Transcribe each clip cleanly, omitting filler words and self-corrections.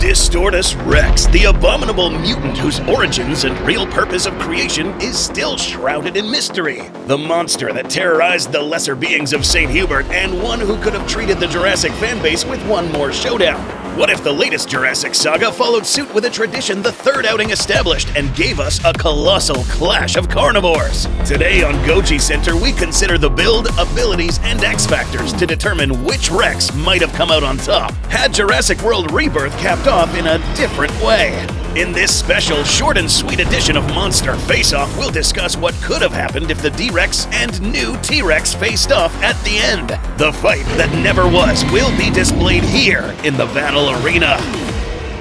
Distortus Rex, the abominable mutant whose origins and real purpose of creation is still shrouded in mystery. The monster that terrorized the lesser beings of St. Hubert, and one who could have treated the Jurassic fanbase with one more showdown. What if the latest Jurassic saga followed suit with a tradition the third outing established and gave us a colossal clash of carnivores? Today on Goji Center, we consider the build, abilities, and X factors to determine which Rex might have come out on top had Jurassic World Rebirth capped off in a different way. In this special, short and sweet edition of Monster Faceoff, we'll discuss what could have happened if the D-Rex and new T-Rex faced off at the end. The fight that never was will be displayed here in the battle arena.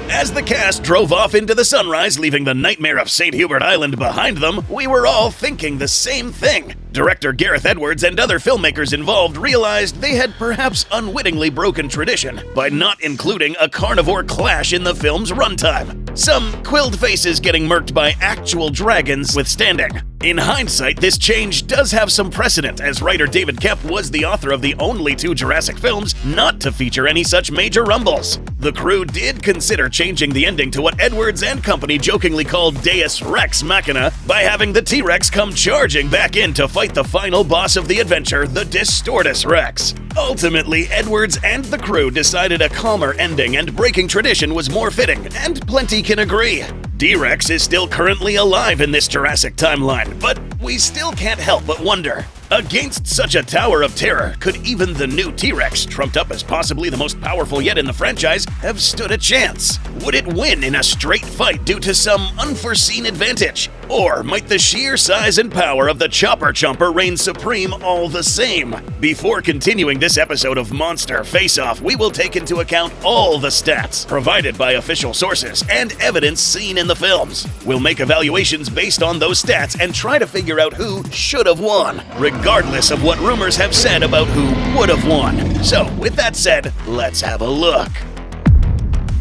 As the cast drove off into the sunrise, leaving the nightmare of St. Hubert Island behind them, we were all thinking the same thing. Director Gareth Edwards and other filmmakers involved realized they had perhaps unwittingly broken tradition by not including a carnivore clash in the film's runtime. Some quilled faces getting murked by actual dragons withstanding. In hindsight, this change does have some precedent, as writer David Koepp was the author of the only two Jurassic films not to feature any such major rumbles. The crew did consider changing the ending to what Edwards and company jokingly called Deus Rex Machina by having the T-Rex come charging back in to fight the final boss of the adventure, the Distortus Rex. Ultimately, Edwards and the crew decided a calmer ending and breaking tradition was more fitting, and plenty can agree. D-Rex is still currently alive in this Jurassic timeline, but we still can't help but wonder. Against such a tower of terror, could even the new T-Rex, trumped up as possibly the most powerful yet in the franchise, have stood a chance? Would it win in a straight fight due to some unforeseen advantage? Or might the sheer size and power of the Chopper Chomper reign supreme all the same? Before continuing this episode of Monster Faceoff, we will take into account all the stats provided by official sources and evidence seen in the films. We'll make evaluations based on those stats and try to figure out who should have won, regardless of what rumors have said about who would have won. So, with that said, let's have a look.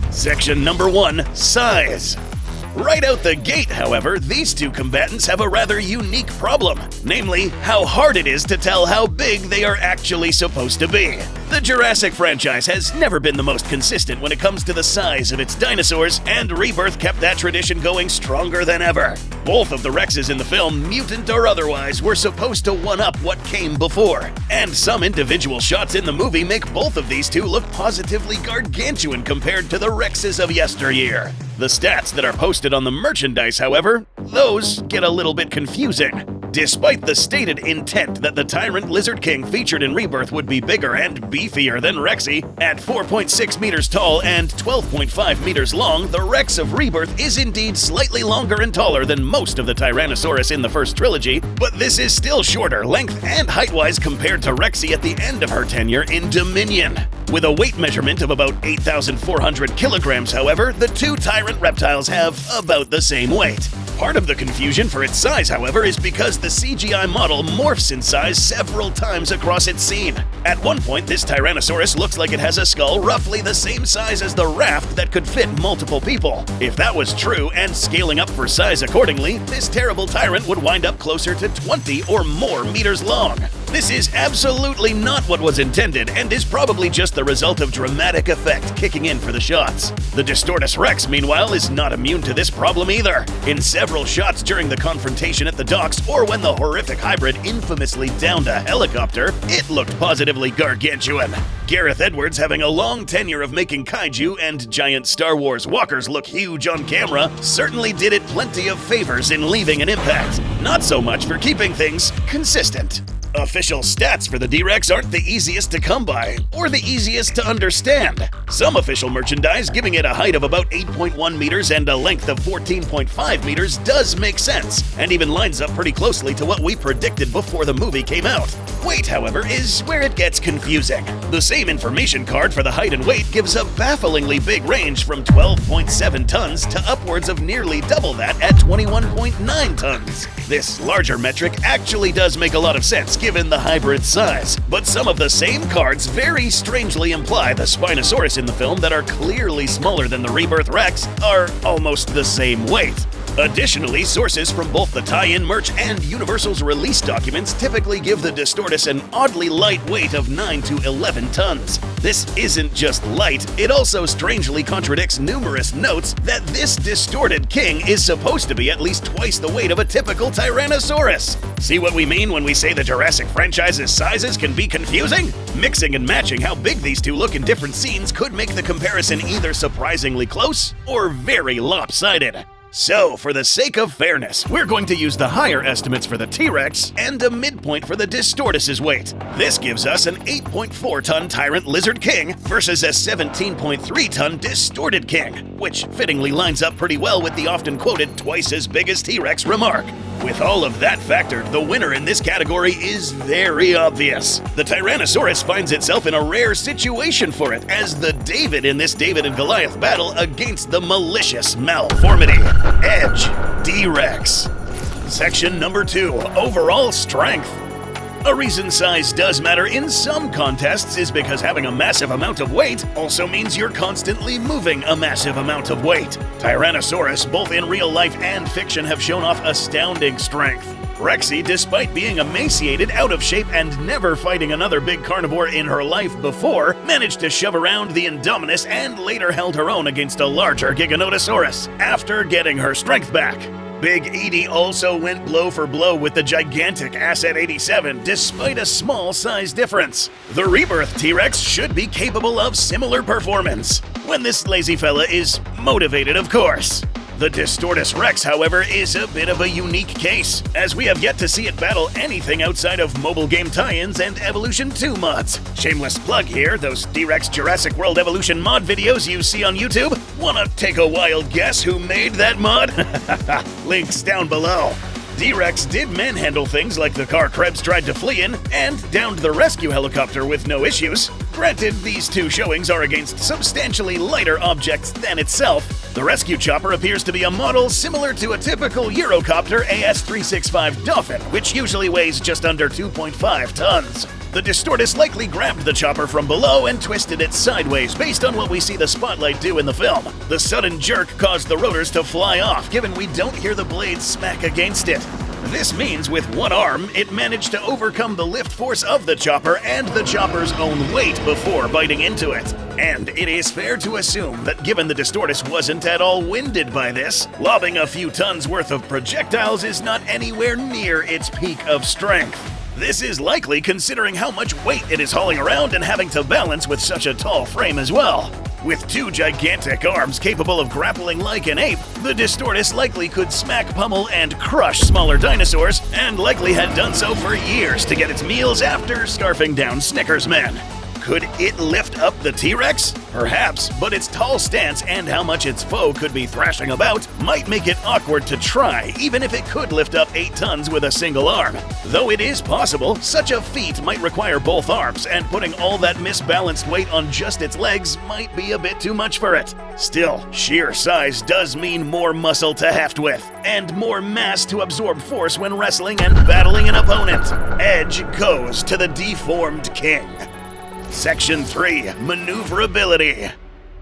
Section number 1, size. Right out the gate, however, these two combatants have a rather unique problem, namely, how hard it is to tell how big they are actually supposed to be. The Jurassic franchise has never been the most consistent when it comes to the size of its dinosaurs, and Rebirth kept that tradition going stronger than ever. Both of the Rexes in the film, mutant or otherwise, were supposed to one-up what came before, and some individual shots in the movie make both of these two look positively gargantuan compared to the Rexes of yesteryear. The stats that are posted on the merchandise, however, those get a little bit confusing. Despite the stated intent that the Tyrant Lizard King featured in Rebirth would be bigger and beefier than Rexy, at 4.6 meters tall and 12.5 meters long, the Rex of Rebirth is indeed slightly longer and taller than most of the Tyrannosaurus in the first trilogy, but this is still shorter length and height-wise compared to Rexy at the end of her tenure in Dominion. With a weight measurement of about 8,400 kilograms, however, the two Tyrant reptiles have about the same weight. Part of the confusion for its size, however, is because the CGI model morphs in size several times across its scene. At one point, this Tyrannosaurus looks like it has a skull roughly the same size as the raft that could fit multiple people. If that was true, and scaling up for size accordingly, this terrible tyrant would wind up closer to 20 or more meters long. This is absolutely not what was intended, and is probably just the result of dramatic effect kicking in for the shots. The Distortus Rex, meanwhile, is not immune to this problem either. In several shots during the confrontation at the docks, or when the horrific hybrid infamously downed a helicopter, it looked positively gargantuan. Gareth Edwards, having a long tenure of making kaiju and giant Star Wars walkers look huge on camera, certainly did it plenty of favors in leaving an impact. Not so much for keeping things consistent. Official stats for the D-Rex aren't the easiest to come by, or the easiest to understand. Some official merchandise giving it a height of about 8.1 meters and a length of 14.5 meters does make sense, and even lines up pretty closely to what we predicted before the movie came out. Weight, however, is where it gets confusing. The same information card for the height and weight gives a bafflingly big range from 12.7 tons to upwards of nearly double that at 21.9 tons. This larger metric actually does make a lot of sense given the hybrid size, but some of the same cards very strangely imply the Spinosaurus in the film that are clearly smaller than the Rebirth Rex are almost the same weight. Additionally, sources from both the tie-in merch and Universal's release documents typically give the Distortus an oddly light weight of 9 to 11 tons. This isn't just light, it also strangely contradicts numerous notes that this distorted king is supposed to be at least twice the weight of a typical Tyrannosaurus. See what we mean when we say the Jurassic franchise's sizes can be confusing? Mixing and matching how big these two look in different scenes could make the comparison either surprisingly close or very lopsided. So, for the sake of fairness, we're going to use the higher estimates for the T-Rex and a midpoint for the Distortus' weight. This gives us an 8.4-ton Tyrant Lizard King versus a 17.3-ton Distorted King, which fittingly lines up pretty well with the often quoted twice as big as T-Rex remark. With all of that factored, the winner in this category is very obvious. The Tyrannosaurus finds itself in a rare situation for it, as the David in this David and Goliath battle against the malicious Malformity. Edge, D-Rex. Section number 2, overall strength. A reason size does matter in some contests is because having a massive amount of weight also means you're constantly moving a massive amount of weight. Tyrannosaurus, both in real life and fiction, have shown off astounding strength. Rexy, despite being emaciated, out of shape, and never fighting another big carnivore in her life before, managed to shove around the Indominus and later held her own against a larger Giganotosaurus after getting her strength back. Big Edie also went blow for blow with the gigantic Asset 87, despite a small size difference. The Rebirth T-Rex should be capable of similar performance, when this lazy fella is motivated, of course. The Distortus Rex, however, is a bit of a unique case, as we have yet to see it battle anything outside of mobile game tie-ins and Evolution 2 mods. Shameless plug here, those D-Rex Jurassic World Evolution mod videos you see on YouTube? Wanna take a wild guess who made that mod? Links down below. D-Rex did manhandle things like the car Krebs tried to flee in, and downed the rescue helicopter with no issues. Granted, these two showings are against substantially lighter objects than itself. The rescue chopper appears to be a model similar to a typical Eurocopter AS-365 Dolphin, which usually weighs just under 2.5 tons. The Distortus likely grabbed the chopper from below and twisted it sideways based on what we see the spotlight do in the film. The sudden jerk caused the rotors to fly off, given we don't hear the blades smack against it. This means with one arm, it managed to overcome the lift force of the chopper and the chopper's own weight before biting into it. And it is fair to assume that given the Distortus wasn't at all winded by this, lobbing a few tons worth of projectiles is not anywhere near its peak of strength. This is likely considering how much weight it is hauling around and having to balance with such a tall frame as well. With two gigantic arms capable of grappling like an ape, the Distortus likely could smack, pummel, and crush smaller dinosaurs, and likely had done so for years to get its meals after scarfing down Snickers men. Could it lift up the T-Rex? Perhaps, but its tall stance and how much its foe could be thrashing about might make it awkward to try, even if it could lift up 8 tons with a single arm. Though it is possible, such a feat might require both arms, and putting all that misbalanced weight on just its legs might be a bit too much for it. Still, sheer size does mean more muscle to heft with, and more mass to absorb force when wrestling and battling an opponent. Edge goes to the deformed king. Section 3, Maneuverability.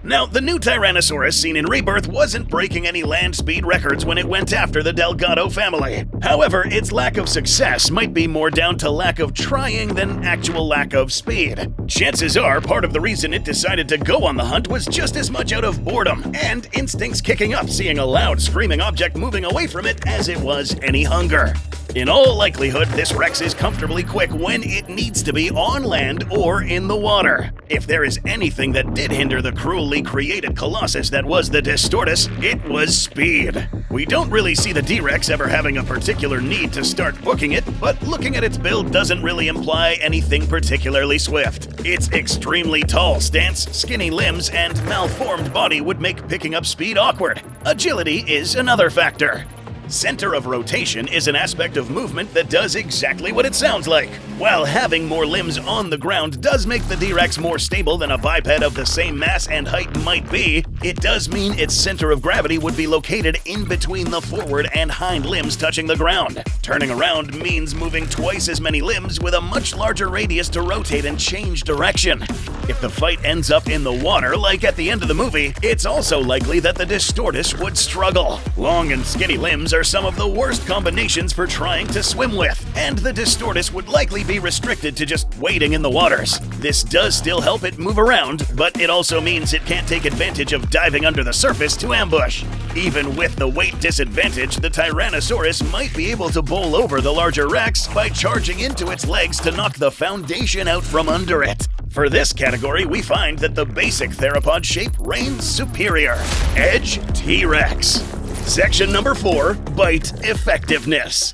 Now, the new Tyrannosaurus seen in Rebirth wasn't breaking any land speed records when it went after the Delgado family. However, its lack of success might be more down to lack of trying than actual lack of speed. Chances are part of the reason it decided to go on the hunt was just as much out of boredom and instincts kicking up seeing a loud screaming object moving away from it as it was any hunger. In all likelihood, this Rex is comfortably quick when it needs to be on land or in the water. If there is anything that did hinder the cruelly created colossus that was the Distortus, it was speed. We don't really see the D-Rex ever having a particular need to start booking it, but looking at its build doesn't really imply anything particularly swift. Its extremely tall stance, skinny limbs, and malformed body would make picking up speed awkward. Agility is another factor. Center of rotation is an aspect of movement that does exactly what it sounds like. While having more limbs on the ground does make the D-Rex more stable than a biped of the same mass and height might be, it does mean its center of gravity would be located in between the forward and hind limbs touching the ground. Turning around means moving twice as many limbs with a much larger radius to rotate and change direction. If the fight ends up in the water, like at the end of the movie, it's also likely that the Distortus would struggle. Long and skinny limbs are some of the worst combinations for trying to swim with, and the Distortus would likely be restricted to just wading in the waters. This does still help it move around, but it also means it can't take advantage of diving under the surface to ambush. Even with the weight disadvantage, the Tyrannosaurus might be able to bowl over the larger Rex by charging into its legs to knock the foundation out from under it. For this category, we find that the basic theropod shape reigns superior. Edge T-Rex. Section number 4, Bite Effectiveness.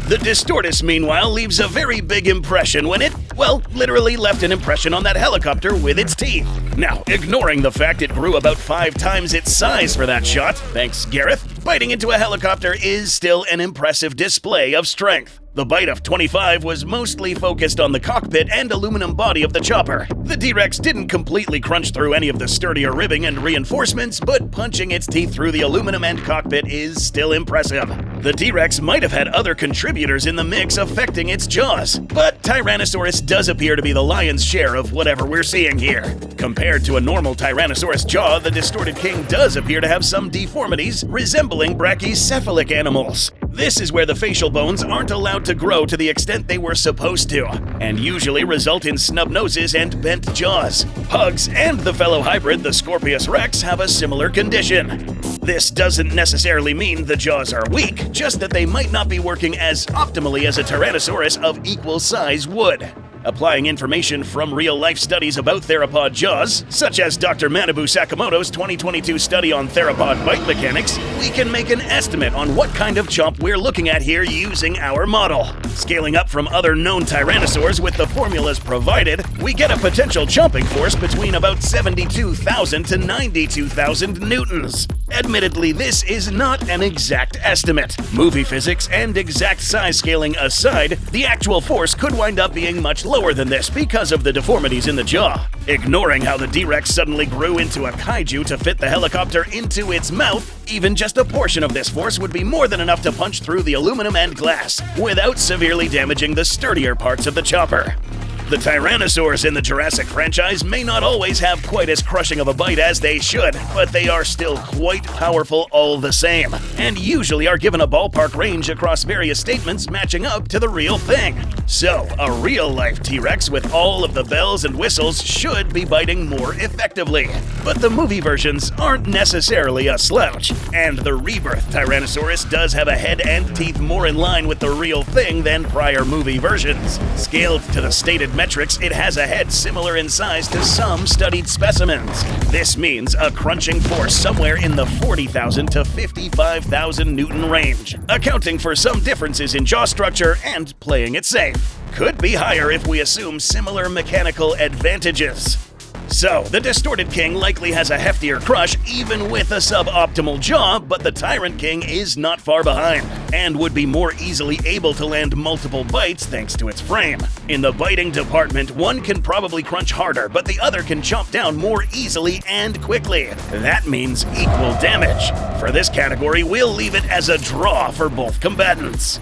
The Distortus, meanwhile, leaves a very big impression when it, well, literally left an impression on that helicopter with its teeth. Now, ignoring the fact it grew about 5 times its size for that shot, thanks Gareth, biting into a helicopter is still an impressive display of strength. The bite of 25 was mostly focused on the cockpit and aluminum body of the chopper. The D-Rex didn't completely crunch through any of the sturdier ribbing and reinforcements, but punching its teeth through the aluminum and cockpit is still impressive. The T-Rex might have had other contributors in the mix affecting its jaws, but Tyrannosaurus does appear to be the lion's share of whatever we're seeing here. Compared to a normal Tyrannosaurus jaw, the Distorted King does appear to have some deformities resembling brachycephalic animals. This is where the facial bones aren't allowed to grow to the extent they were supposed to, and usually result in snub noses and bent jaws. Pugs and the fellow hybrid, the Scorpius Rex, have a similar condition. This doesn't necessarily mean the jaws are weak, just that they might not be working as optimally as a Tyrannosaurus of equal size would. Applying information from real-life studies about theropod jaws, such as Dr. Manabu Sakamoto's 2022 study on theropod bite mechanics, we can make an estimate on what kind of chomp we're looking at here using our model. Scaling up from other known tyrannosaurs with the formulas provided, we get a potential chomping force between about 72,000 to 92,000 newtons. Admittedly, this is not an exact estimate. Movie physics and exact size scaling aside, the actual force could wind up being much lower than this because of the deformities in the jaw. Ignoring how the D-Rex suddenly grew into a kaiju to fit the helicopter into its mouth, even just a portion of this force would be more than enough to punch through the aluminum and glass without severely damaging the sturdier parts of the chopper. The Tyrannosaurs in the Jurassic franchise may not always have quite as crushing of a bite as they should, but they are still quite powerful all the same, and usually are given a ballpark range across various statements matching up to the real thing. So, a real-life T-Rex with all of the bells and whistles should be biting more effectively. But the movie versions aren't necessarily a slouch, and the Rebirth Tyrannosaurus does have a head and teeth more in line with the real thing than prior movie versions. Scaled to the stated metrics, it has a head similar in size to some studied specimens. This means a crunching force somewhere in the 40,000 to 55,000 Newton range, accounting for some differences in jaw structure and playing it safe. Could be higher if we assume similar mechanical advantages. So, the Distorted King likely has a heftier crush even with a suboptimal jaw, but the Tyrant King is not far behind, and would be more easily able to land multiple bites thanks to its frame. In the biting department, one can probably crunch harder, but the other can chomp down more easily and quickly. That means equal damage. For this category, we'll leave it as a draw for both combatants.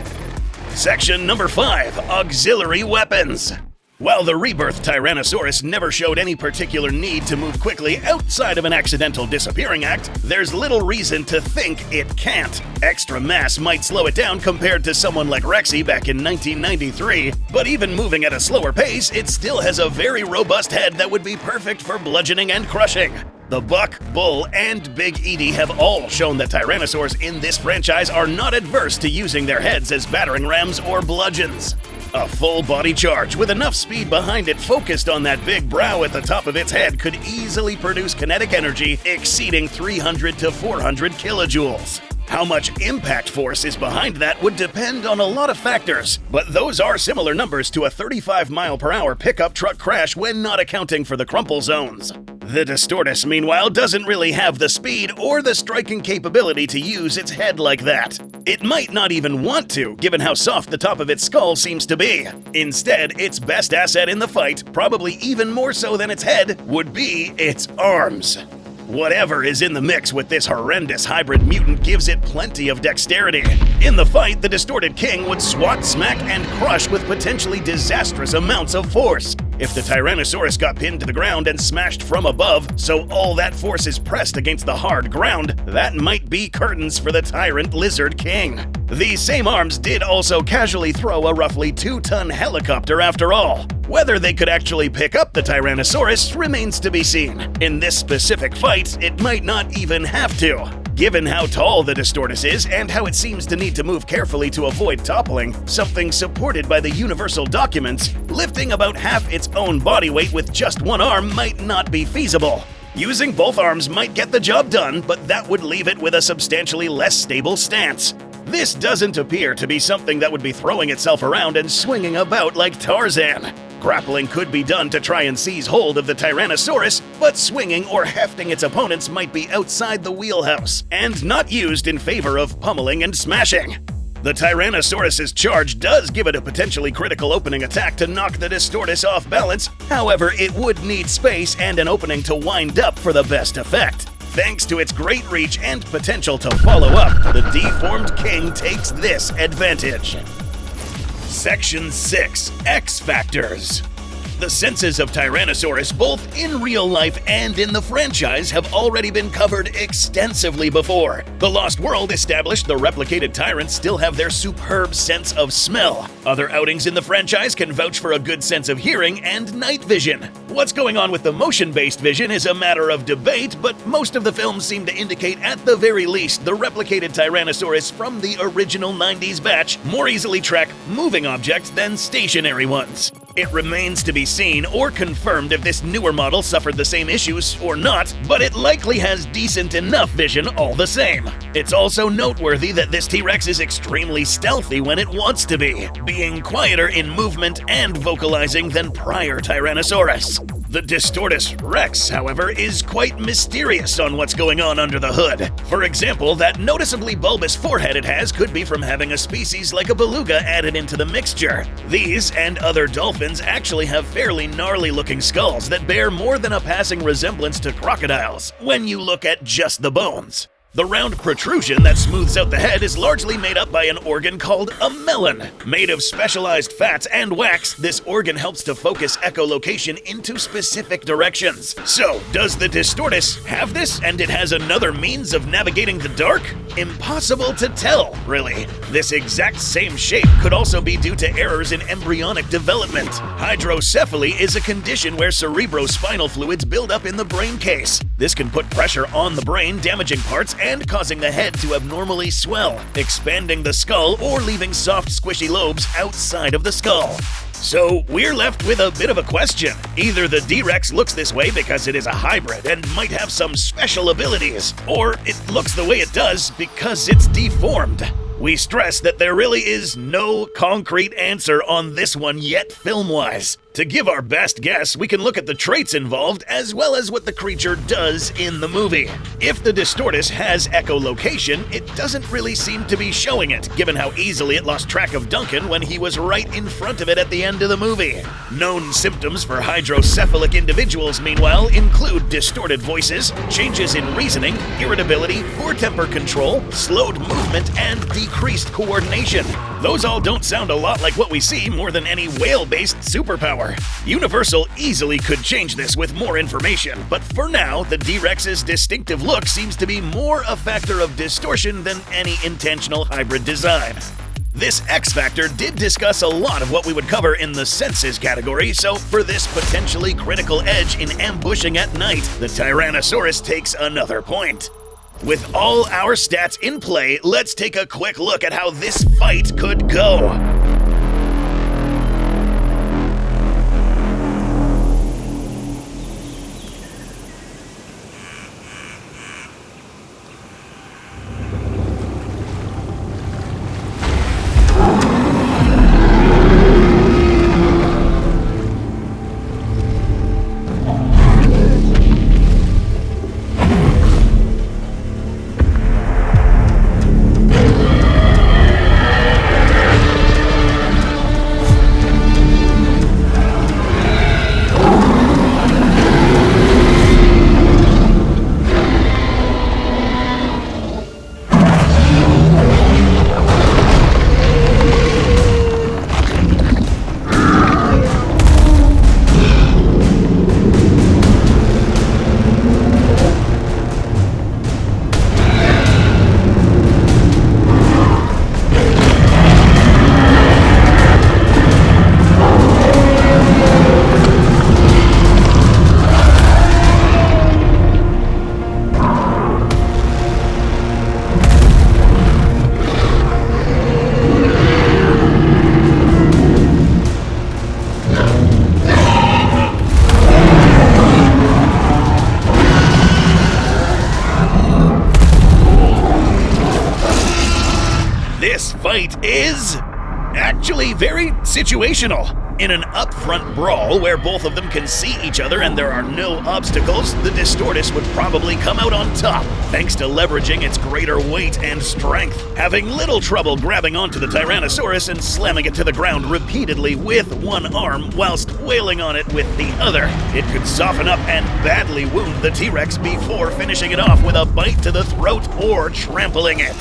Section number 5, Auxiliary Weapons. While the Rebirth Tyrannosaurus never showed any particular need to move quickly outside of an accidental disappearing act, there's little reason to think it can't. Extra mass might slow it down compared to someone like Rexy back in 1993, but even moving at a slower pace, it still has a very robust head that would be perfect for bludgeoning and crushing. The Buck, Bull, and Big Edie have all shown that Tyrannosaurs in this franchise are not adverse to using their heads as battering rams or bludgeons. A full body charge with enough speed behind it focused on that big brow at the top of its head could easily produce kinetic energy exceeding 300 to 400 kilojoules. How much impact force is behind that would depend on a lot of factors, but those are similar numbers to a 35 mile per hour pickup truck crash when not accounting for the crumple zones. The Distortus, meanwhile, doesn't really have the speed or the striking capability to use its head like that. It might not even want to, given how soft the top of its skull seems to be. Instead, its best asset in the fight, probably even more so than its head, would be its arms. Whatever is in the mix with this horrendous hybrid mutant gives it plenty of dexterity. In the fight, the Distorted King would swat, smack, and crush with potentially disastrous amounts of force. If the Tyrannosaurus got pinned to the ground and smashed from above, so all that force is pressed against the hard ground, that might be curtains for the Tyrant Lizard King. These same arms did also casually throw a roughly 2-ton helicopter after all. Whether they could actually pick up the Tyrannosaurus remains to be seen. In this specific fight, it might not even have to. Given how tall the Distortus is and how it seems to need to move carefully to avoid toppling, something supported by the universal documents, lifting about half its own body weight with just one arm might not be feasible. Using both arms might get the job done, but that would leave it with a substantially less stable stance. This doesn't appear to be something that would be throwing itself around and swinging about like Tarzan. Grappling could be done to try and seize hold of the Tyrannosaurus, but swinging or hefting its opponents might be outside the wheelhouse, and not used in favor of pummeling and smashing. The Tyrannosaurus's charge does give it a potentially critical opening attack to knock the Distortus off balance, however, it would need space and an opening to wind up for the best effect. Thanks to its great reach and potential to follow up, the deformed king takes this advantage. Section 6. X Factors. The senses of Tyrannosaurus, both in real life and in the franchise, have already been covered extensively before. The Lost World established the replicated tyrants still have their superb sense of smell. Other outings in the franchise can vouch for a good sense of hearing and night vision. What's going on with the motion-based vision is a matter of debate, but most of the films seem to indicate at the very least the replicated Tyrannosaurus from the original 90s batch more easily track moving objects than stationary ones. It remains to be seen or confirmed if this newer model suffered the same issues or not, but it likely has decent enough vision all the same. It's also noteworthy that this T-Rex is extremely stealthy when it wants to be, being quieter in movement and vocalizing than prior Tyrannosaurus. The Distortus Rex, however, is quite mysterious on what's going on under the hood. For example, that noticeably bulbous forehead it has could be from having a species like a beluga added into the mixture. These and other dolphins actually have fairly gnarly-looking skulls that bear more than a passing resemblance to crocodiles when you look at just the bones. The round protrusion that smooths out the head is largely made up by an organ called a melon. Made of specialized fats and wax, this organ helps to focus echolocation into specific directions. So, does the Distortus have this and it has another means of navigating the dark? Impossible to tell, really. This exact same shape could also be due to errors in embryonic development. Hydrocephaly is a condition where cerebrospinal fluids build up in the brain case. This can put pressure on the brain, damaging parts and causing the head to abnormally swell, expanding the skull or leaving soft, squishy lobes outside of the skull. So we're left with a bit of a question. Either the D-Rex looks this way because it is a hybrid and might have some special abilities, or it looks the way it does because it's deformed. We stress that there really is no concrete answer on this one yet film-wise. To give our best guess, we can look at the traits involved as well as what the creature does in the movie. If the Distortus has echolocation, it doesn't really seem to be showing it, given how easily it lost track of Duncan when he was right in front of it at the end of the movie. Known symptoms for hydrocephalic individuals, meanwhile, include distorted voices, changes in reasoning, irritability, poor temper control, slowed movement, and decreased coordination. Those all don't sound a lot like what we see more than any whale-based superpower. Universal easily could change this with more information, but for now, the D-Rex's distinctive look seems to be more a factor of distortion than any intentional hybrid design. This X Factor did discuss a lot of what we would cover in the senses category, so for this potentially critical edge in ambushing at night, the Tyrannosaurus takes another point. With all our stats in play, let's take a quick look at how this fight could go. This fight is actually very situational. In an up-front brawl where both of them can see each other and there are no obstacles, the Distortus would probably come out on top, thanks to leveraging its greater weight and strength, having little trouble grabbing onto the Tyrannosaurus and slamming it to the ground repeatedly with one arm whilst wailing on it with the other. It could soften up and badly wound the T-Rex before finishing it off with a bite to the throat or trampling it.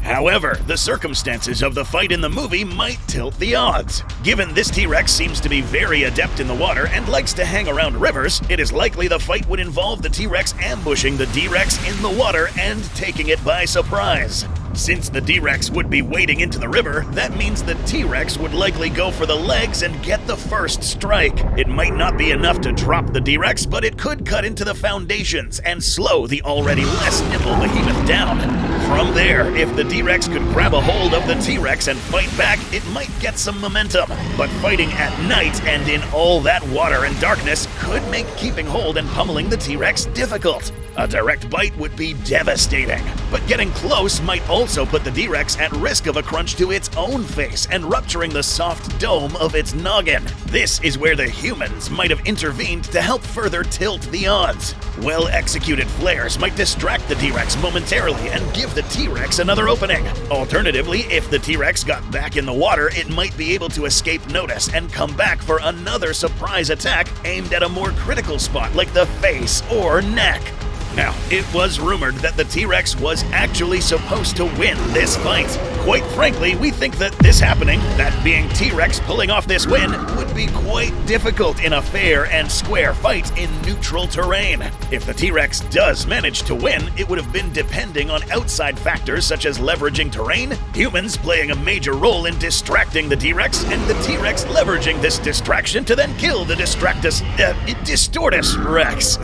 However, the circumstances of the fight in the movie might tilt the odds. Given this T-Rex seems to be very adept in the water and likes to hang around rivers, it is likely the fight would involve the T-Rex ambushing the D-Rex in the water and taking it by surprise. Since the D-Rex would be wading into the river, that means the T-Rex would likely go for the legs and get the first strike. It might not be enough to drop the D-Rex, but it could cut into the foundations and slow the already less nimble behemoth down. From there, if the D-Rex could grab a hold of the T-Rex and fight back, it might get some momentum. But fighting at night and in all that water and darkness could make keeping hold and pummeling the T-Rex difficult. A direct bite would be devastating, but getting close might also put the D-Rex at risk of a crunch to its own face and rupturing the soft dome of its noggin. This is where the humans might have intervened to help further tilt the odds. Well-executed flares might distract the T-Rex momentarily and give the T-Rex another opening. Alternatively, if the T-Rex got back in the water, it might be able to escape notice and come back for another surprise attack aimed at a more critical spot like the face or neck. Now, it was rumored that the T-Rex was actually supposed to win this fight. Quite frankly, we think that this happening, that being T-Rex pulling off this win, would be quite difficult in a fair and square fight in neutral terrain. If the T-Rex does manage to win, it would have been depending on outside factors such as leveraging terrain, humans playing a major role in distracting the T-Rex, and the T-Rex leveraging this distraction to then kill the Distortus Rex.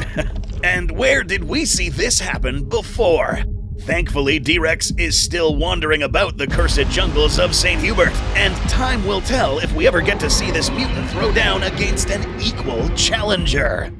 And where did we see this happen before? Thankfully, D-Rex is still wandering about the cursed jungles of St. Hubert, and time will tell if we ever get to see this mutant throw down against an equal challenger.